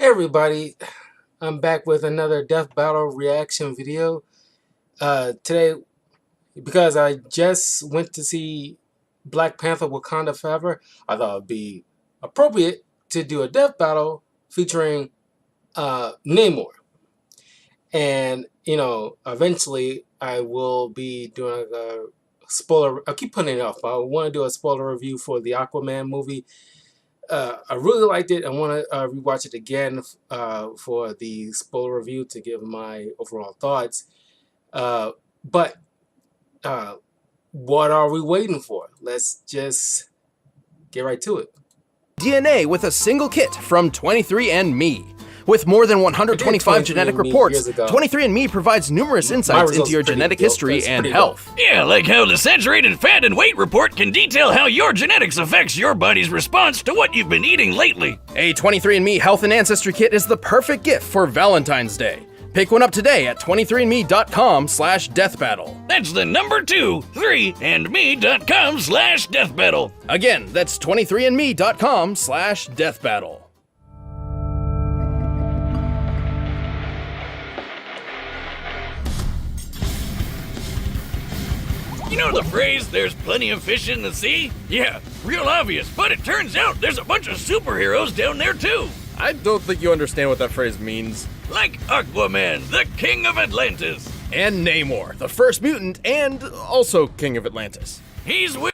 Everybody, I'm back with another Death Battle reaction video. Today, because I just went to see Black Panther Wakanda Forever, I thought it would be appropriate to do a Death Battle featuring Namor. And, eventually I will be doing a spoiler. I keep putting it off, but I want to do a spoiler review for the Aquaman movie. I really liked it. I want to rewatch it again for the spoiler review to give my overall thoughts. But what are we waiting for? Let's just get right to it. DNA with a single kit from 23andMe. With more than 125 genetic reports, 23andMe provides numerous insights into your genetic history and health. Yeah, like how the saturated fat and weight report can detail how your genetics affects your body's response to what you've been eating lately. A 23andMe Health and Ancestry Kit is the perfect gift for Valentine's Day. Pick one up today at 23andme.com/deathbattle. That's the number 23andme.com/deathbattle. Again, that's 23andme.com/deathbattle. You know the phrase, there's plenty of fish in the sea? Yeah, real obvious, but it turns out there's a bunch of superheroes down there too. I don't think you understand what that phrase means. Like Aquaman, the king of Atlantis. And Namor, the first mutant and also king of Atlantis. He's with...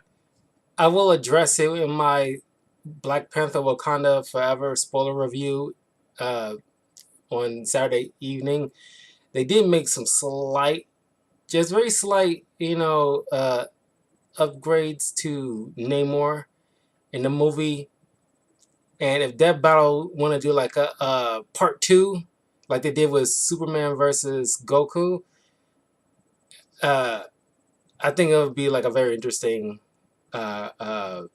I will address it in my Black Panther Wakanda Forever spoiler review on Saturday evening. They did make some slight, just very slight, upgrades to Namor in the movie. And if Death Battle want to do like a part 2, like they did with Superman versus Goku, I think it would be like a very interesting matchup.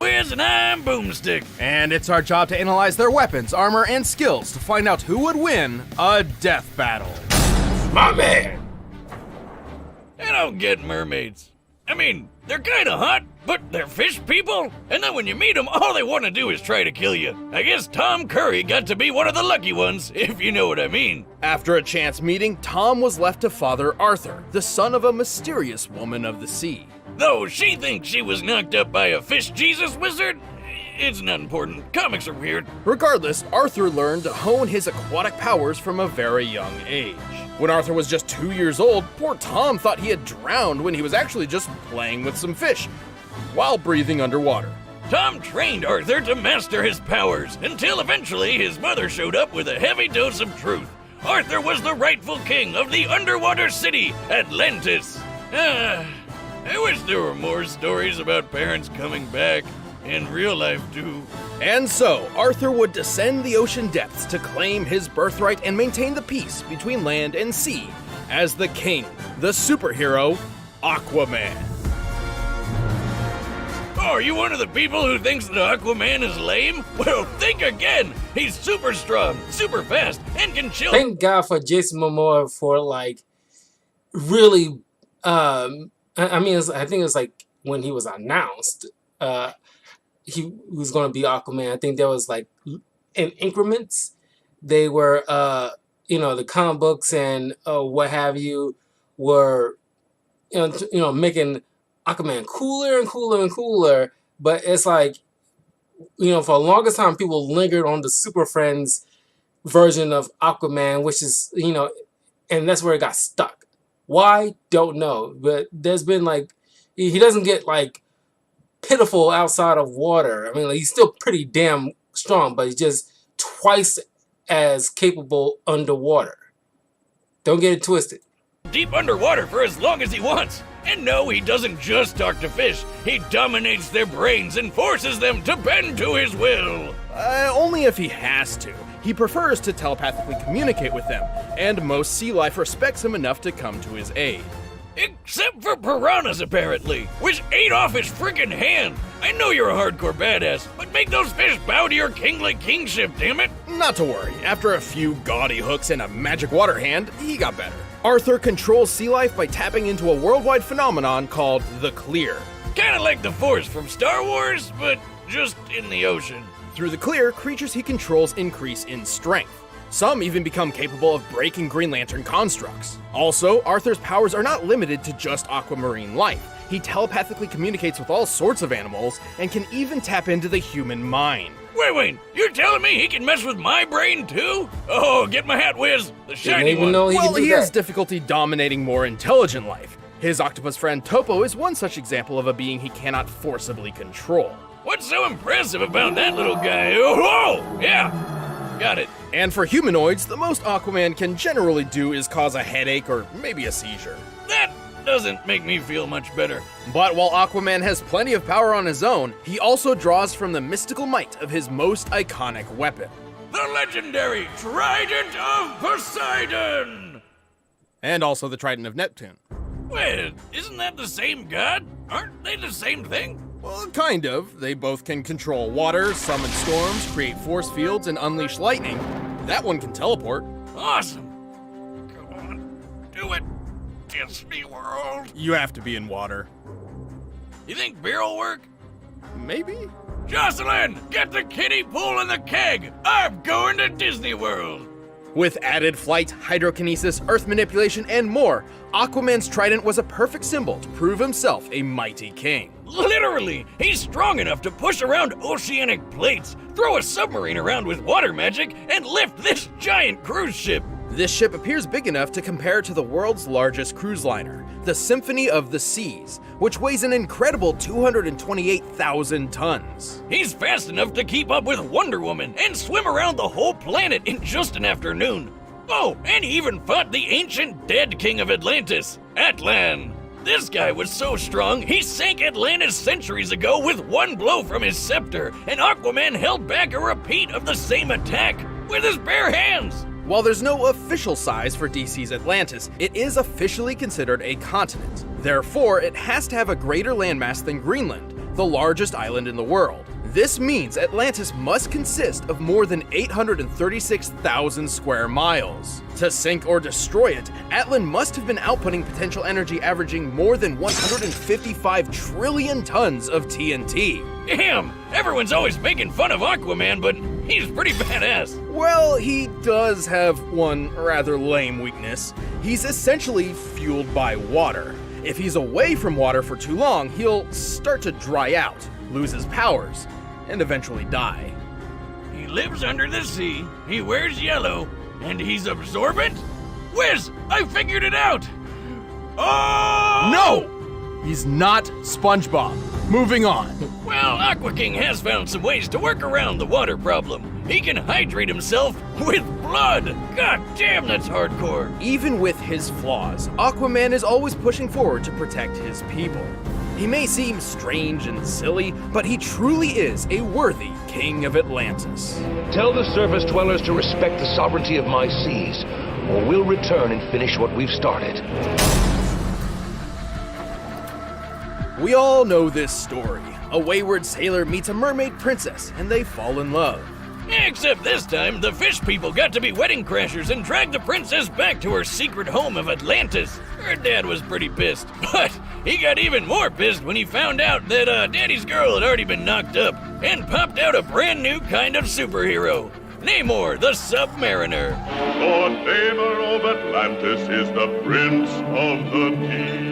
With an iron boomstick. And it's our job to analyze their weapons, armor, and skills to find out who would win a death battle. My man! I don't get mermaids. I mean, they're kinda hot, but they're fish people, and then when you meet them, all they want to do is try to kill you. I guess Tom Curry got to be one of the lucky ones, if you know what I mean. After a chance meeting, Tom was left to father Arthur, the son of a mysterious woman of the sea. Though she thinks she was knocked up by a fish Jesus wizard, it's not important. Comics are weird. Regardless, Arthur learned to hone his aquatic powers from a very young age. When Arthur was just 2 years old, poor Tom thought he had drowned when he was actually just playing with some fish while breathing underwater. Tom trained Arthur to master his powers until eventually his mother showed up with a heavy dose of truth. Arthur was the rightful king of the underwater city, Atlantis. I wish there were more stories about parents coming back in real life too. And so, Arthur would descend the ocean depths to claim his birthright and maintain the peace between land and sea as the king, the superhero, Aquaman. Oh, are you one of the people who thinks that Aquaman is lame? Well, think again. He's super strong, super fast, and can chill. Thank God for Jason Momoa for really. I think it was like when he was announced. He was going to be Aquaman. I think there was in increments. They were, the comic books and what have you were, making Aquaman cooler and cooler and cooler. But it's for the longest time, people lingered on the Super Friends version of Aquaman, which is, and that's where it got stuck. Why? Don't know. But there's been he doesn't get pitiful outside of water. I mean, he's still pretty damn strong, but he's just twice as capable underwater. Don't get it twisted. Deep underwater for as long as he wants. And no, he doesn't just talk to fish. He dominates their brains and forces them to bend to his will. Only if he has to. He prefers to telepathically communicate with them, and most sea life respects him enough to come to his aid. Except for piranhas, apparently, which ate off his freaking hand. I know you're a hardcore badass, but make those fish bow to your kingly kingship, damn it. Not to worry, after a few gaudy hooks and a magic water hand, he got better. Arthur controls sea life by tapping into a worldwide phenomenon called the Clear. Kinda like the Force from Star Wars, but just in the ocean. Through the clear, creatures he controls increase in strength. Some even become capable of breaking Green Lantern constructs. Also, Arthur's powers are not limited to just aquamarine life. He telepathically communicates with all sorts of animals and can even tap into the human mind. Wait, you're telling me he can mess with my brain too? Oh, get my hat whiz, the shiny even one. know he Well, can do he that. has difficulty dominating more intelligent life. His octopus friend Topo is one such example of a being he cannot forcibly control. What's so impressive about that little guy? Oh, yeah, got it. And for humanoids, the most Aquaman can generally do is cause a headache or maybe a seizure. That doesn't make me feel much better. But while Aquaman has plenty of power on his own, he also draws from the mystical might of his most iconic weapon. The legendary Trident of Poseidon! And also the Trident of Neptune. Wait, isn't that the same god? Aren't they the same thing? Well, kind of. They both can control water, summon storms, create force fields, and unleash lightning. That one can teleport. Awesome. Come on, do it. Disney World. You have to be in water. You think beer will work? Maybe? Jocelyn, get the kiddie pool and the keg. I'm going to Disney World. With added flight, hydrokinesis, earth manipulation, and more, Aquaman's trident was a perfect symbol to prove himself a mighty king. Literally, he's strong enough to push around oceanic plates, throw a submarine around with water magic, and lift this giant cruise ship. This ship appears big enough to compare to the world's largest cruise liner, the Symphony of the Seas, which weighs an incredible 228,000 tons. He's fast enough to keep up with Wonder Woman and swim around the whole planet in just an afternoon. Oh, and he even fought the ancient dead king of Atlantis, Atlan. This guy was so strong, he sank Atlantis centuries ago with one blow from his scepter, and Aquaman held back a repeat of the same attack with his bare hands. While there's no official size for DC's Atlantis, it is officially considered a continent. Therefore, it has to have a greater landmass than Greenland, the largest island in the world. This means Atlantis must consist of more than 836,000 square miles. To sink or destroy it, Atlan must have been outputting potential energy averaging more than 155 trillion tons of TNT. Damn, everyone's always making fun of Aquaman, but he's pretty badass. Well, he does have one rather lame weakness. He's essentially fueled by water. If he's away from water for too long, he'll start to dry out, lose his powers, and eventually die. He lives under the sea, he wears yellow, and he's absorbent? Whiz, I figured it out! Oh! No! He's not SpongeBob. Moving on. Well, Aqua King has found some ways to work around the water problem. He can hydrate himself with blood! God damn, that's hardcore! Even with his flaws, Aquaman is always pushing forward to protect his people. He may seem strange and silly, but he truly is a worthy king of Atlantis. Tell the surface dwellers to respect the sovereignty of my seas, or we'll return and finish what we've started. We all know this story. A wayward sailor meets a mermaid princess, and they fall in love. Except this time, the fish people got to be wedding crashers and dragged the princess back to her secret home of Atlantis. Her dad was pretty pissed, but he got even more pissed when he found out that Daddy's girl had already been knocked up and popped out a brand new kind of superhero, Namor the Submariner. Lord Namor of Atlantis is the Prince of the Deep.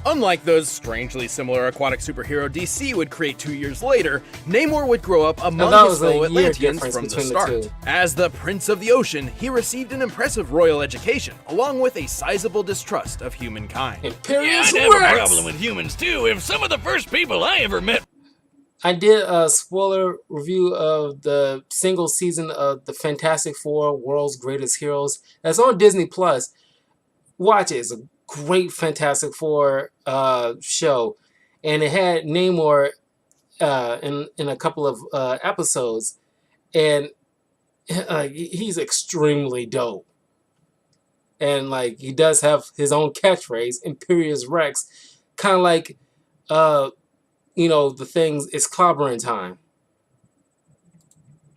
Unlike those strangely similar aquatic superhero DC would create 2 years later, Namor would grow up among that his was a fellow year Atlanteans difference from the between the start. two. As the Prince of the Ocean, he received an impressive royal education, along with a sizable distrust of humankind. Yeah, Imperious I'd have a Rex! problem with humans too if some of the first people I ever met. I did a spoiler review of the single season of the Fantastic Four: World's Greatest Heroes. That's on Disney Plus. Watch it. It's a great Fantastic Four show, and it had Namor in a couple of episodes, and he's extremely dope. And like he does have his own catchphrase, Imperious Rex, kind of like the things. It's clobbering time.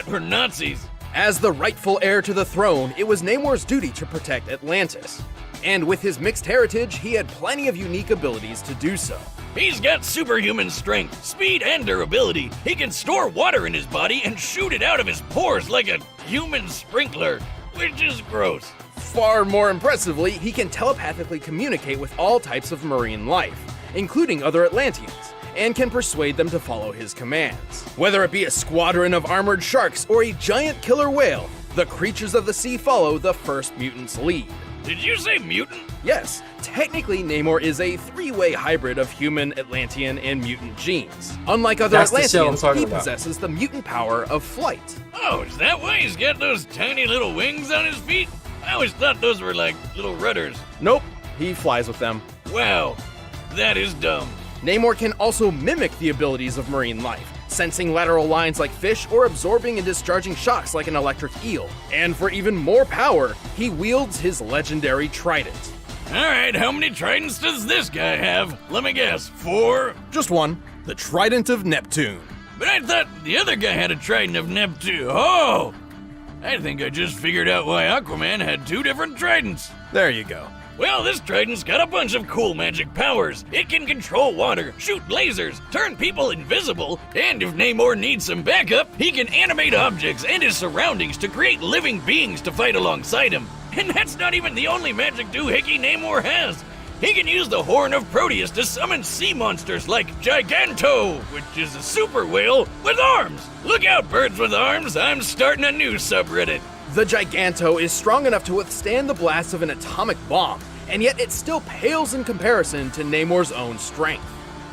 For Nazis. As the rightful heir to the throne, it was Namor's duty to protect Atlantis. And with his mixed heritage, he had plenty of unique abilities to do so. He's got superhuman strength, speed, and durability. He can store water in his body and shoot it out of his pores like a human sprinkler, which is gross. Far more impressively, he can telepathically communicate with all types of marine life, including other Atlanteans, and can persuade them to follow his commands. Whether it be a squadron of armored sharks or a giant killer whale, the creatures of the sea follow the first mutant's lead. Did you say mutant? Yes, technically Namor is a three-way hybrid of human, Atlantean, and mutant genes. Unlike other That's the show I'm Atlanteans, talking he about. possesses the mutant power of flight. Oh, is that why he's got those tiny little wings on his feet? I always thought those were like little rudders. Nope, he flies with them. Wow, that is dumb. Namor can also mimic the abilities of marine life, sensing lateral lines like fish or absorbing and discharging shocks like an electric eel. And for even more power, he wields his legendary trident. Alright, how many tridents does this guy have? Let me guess, 4? Just one, the Trident of Neptune. But I thought the other guy had a trident of Neptune. Oh! I think I just figured out why Aquaman had 2 different tridents. There you go. Well, this trident's got a bunch of cool magic powers. It can control water, shoot lasers, turn people invisible, and if Namor needs some backup, he can animate objects and his surroundings to create living beings to fight alongside him. And that's not even the only magic doohickey Namor has. He can use the Horn of Proteus to summon sea monsters like Giganto, which is a super whale with arms. Look out, birds with arms, I'm starting a new subreddit. The Giganto is strong enough to withstand the blast of an atomic bomb, and yet it still pales in comparison to Namor's own strength.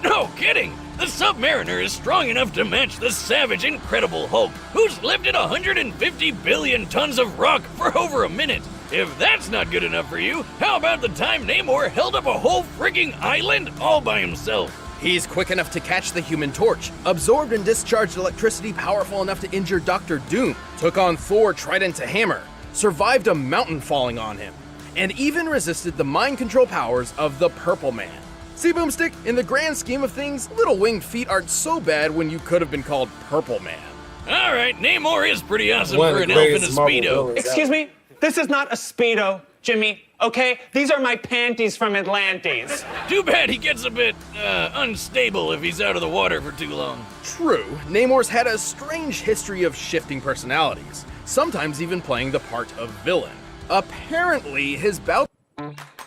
No kidding! The Submariner is strong enough to match the savage Incredible Hulk, who's lifted 150 billion tons of rock for over a minute. If that's not good enough for you, how about the time Namor held up a whole frigging island all by himself? He's quick enough to catch the Human Torch, absorbed and discharged electricity powerful enough to injure Dr. Doom, took on Thor trident to hammer, survived a mountain falling on him, and even resisted the mind control powers of the Purple Man. See, Boomstick, in the grand scheme of things, little winged feet aren't so bad when you could have been called Purple Man. Alright, Namor is pretty awesome One for of an the elf in a greatest Marvel Speedo. villains Excuse ever. me? This is not a Speedo, Jimmy, okay? These are my panties from Atlantis. Too bad he gets a bit, unstable if he's out of the water for too long. True, Namor's had a strange history of shifting personalities, sometimes even playing the part of villain. Apparently, his bout.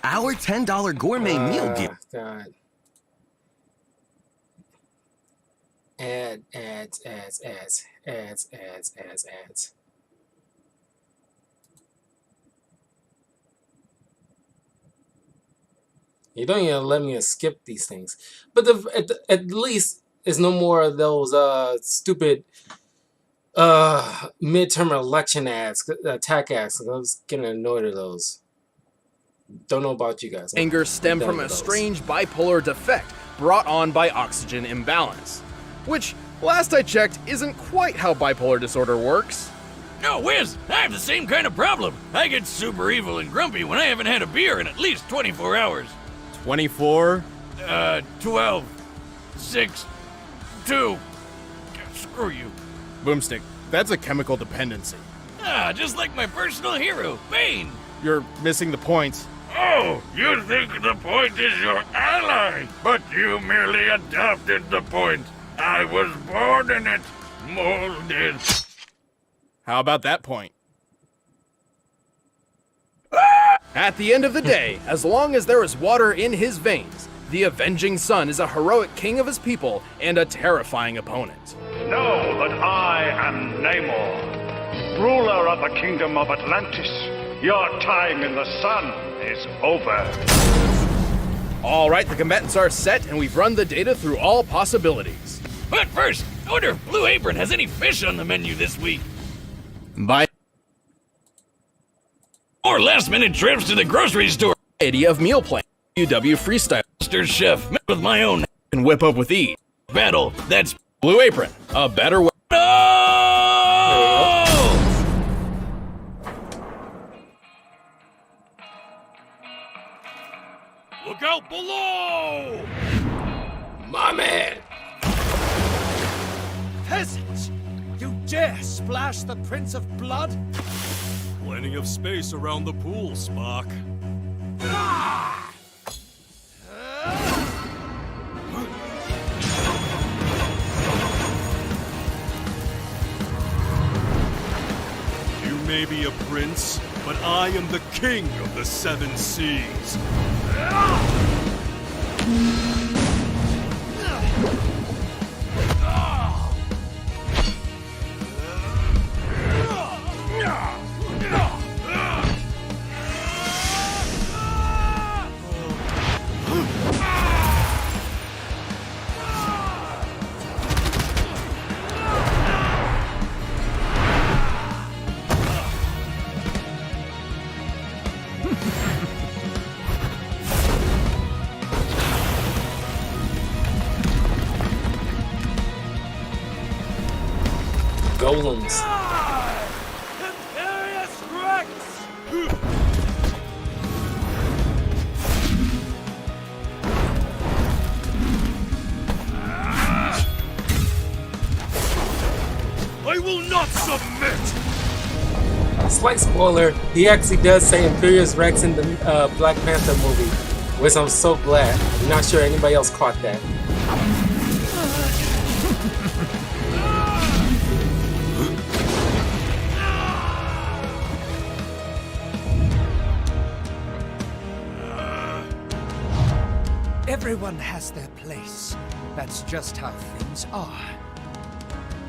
Our $10 gourmet meal gift. God. Ads. You don't even let me skip these things. But at least there's no more of those stupid midterm election ads, attack ads. I was getting annoyed of those. Don't know about you guys. Anger stemmed I'm done from a with those. strange bipolar defect brought on by oxygen imbalance, which, last I checked, isn't quite how bipolar disorder works. No, Wiz, I have the same kind of problem. I get super evil and grumpy when I haven't had a beer in at least 24 hours. 24? 12, 6, 2. Screw you. Boomstick, that's a chemical dependency. Ah, just like my personal hero, Bane. You're missing the point. Oh, you think the point is your ally, but you merely adopted the point. I was born in it, molded. How about that point? At the end of the day, as long as there is water in his veins, the Avenging Sun is a heroic king of his people and a terrifying opponent. Know that I am Namor, ruler of the kingdom of Atlantis. Your time in the sun is over. All right, the combatants are set, and we've run the data through all possibilities. But first, I wonder if Blue Apron has any fish on the menu this week. By Or last-minute trips to the grocery store. variety of meal plan, UW Freestyle Master Chef, met with my own and whip up with ease. battle. That's Blue Apron, a better way. no! Look out below! My man. Peasants! You dare splash the Prince of Blood? Plenty of space around the pool, Spock. You may be a prince, but I am the king of the seven seas. Golems. Imperious Rex! I will not submit! Slight spoiler, he actually does say Imperious Rex in the Black Panther movie, which I'm so glad. I'm not sure anybody else caught that. Everyone has their place. That's just how things are.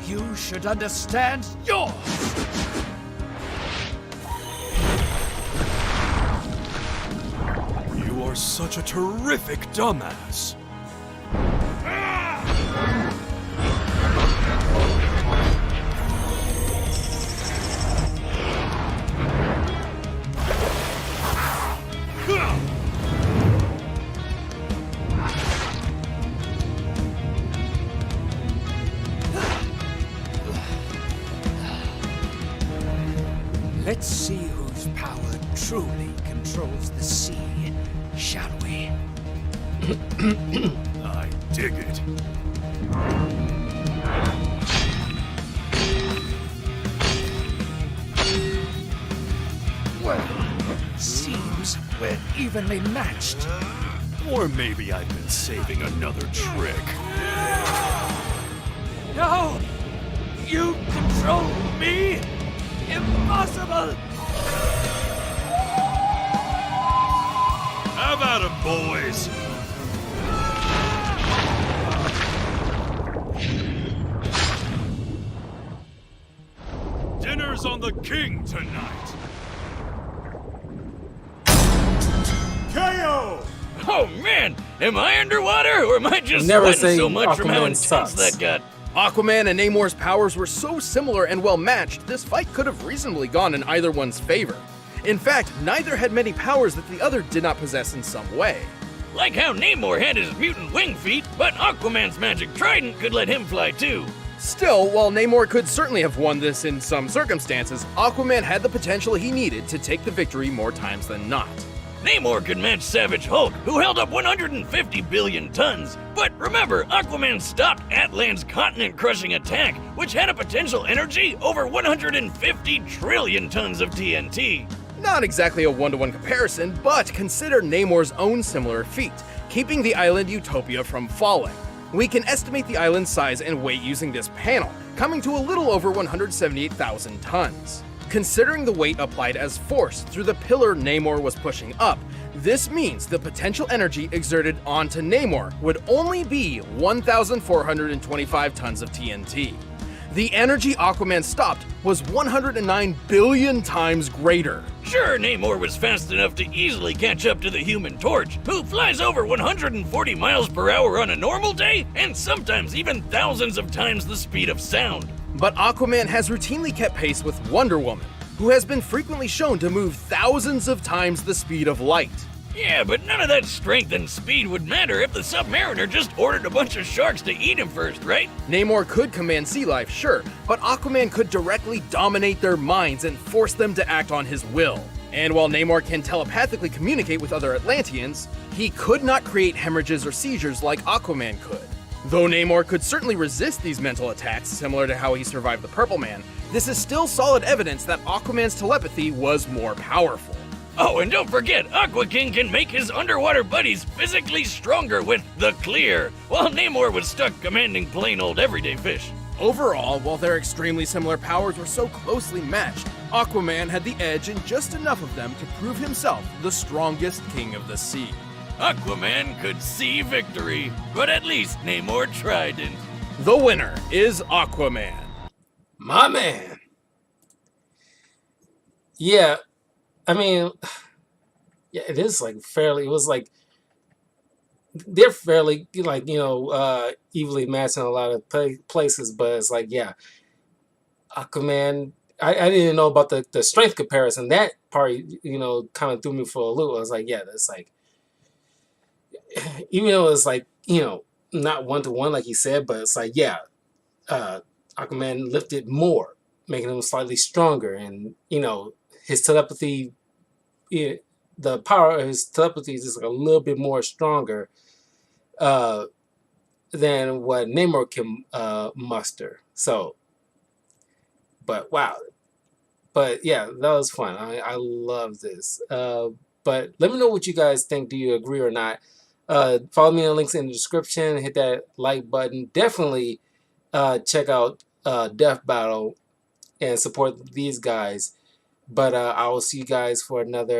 You should understand yours! You are such a terrific dumbass. Let's see whose power truly controls the sea, shall we? I dig it. Well, seems we're evenly matched. Or maybe I've been saving another trick. No! You control me? Impossible! Have at 'em, boys! Dinner's on the king tonight! KO! Oh man, am I underwater or am I just Never sweating say so much from how Aquaman intense sucks. that got? Aquaman and Namor's powers were so similar and well matched, this fight could have reasonably gone in either one's favor. In fact, neither had many powers that the other did not possess in some way. Like how Namor had his mutant wing feet, but Aquaman's magic trident could let him fly too. Still, while Namor could certainly have won this in some circumstances, Aquaman had the potential he needed to take the victory more times than not. Namor could match Savage Hulk, who held up 150 billion tons. But remember, Aquaman stopped Atlan's continent-crushing attack, which had a potential energy over 150 trillion tons of TNT. Not exactly a one-to-one comparison, but consider Namor's own similar feat, keeping the island Utopia from falling. We can estimate the island's size and weight using this panel, coming to a little over 178,000 tons. Considering the weight applied as force through the pillar Namor was pushing up, this means the potential energy exerted onto Namor would only be 1,425 tons of TNT. The energy Aquaman stopped was 109 billion times greater. Sure, Namor was fast enough to easily catch up to the Human Torch, who flies over 140 miles per hour on a normal day, and sometimes even thousands of times the speed of sound. But Aquaman has routinely kept pace with Wonder Woman, who has been frequently shown to move thousands of times the speed of light. Yeah, but none of that strength and speed would matter if the Submariner just ordered a bunch of sharks to eat him first, right? Namor could command sea life, sure, but Aquaman could directly dominate their minds and force them to act on his will. And while Namor can telepathically communicate with other Atlanteans, he could not create hemorrhages or seizures like Aquaman could. Though Namor could certainly resist these mental attacks, similar to how he survived the Purple Man, this is still solid evidence that Aquaman's telepathy was more powerful. Oh, and don't forget, Aqua King can make his underwater buddies physically stronger with the clear, while Namor was stuck commanding plain old everyday fish. Overall, while their extremely similar powers were so closely matched, Aquaman had the edge in just enough of them to prove himself the strongest king of the sea. Aquaman could see victory, but at least Namor trident. The winner is Aquaman. My man. Yeah, I mean, yeah, it is like fairly. It was like they're fairly like evenly matched in a lot of places, but it's like yeah, Aquaman. I didn't know about the strength comparison. That part kind of threw me for a loop. I was like, yeah, that's like even though it's like not 1-to-1 like he said, but it's like yeah, Aquaman lifted more, making him slightly stronger, and his telepathy. The power of his telepathy is just like a little bit more stronger than what Namor can muster. So, but wow. But yeah, that was fun. I love this. But let me know what you guys think. Do you agree or not? Follow me on links in the description. Hit that like button. Definitely check out Death Battle and support these guys. But I will see you guys for another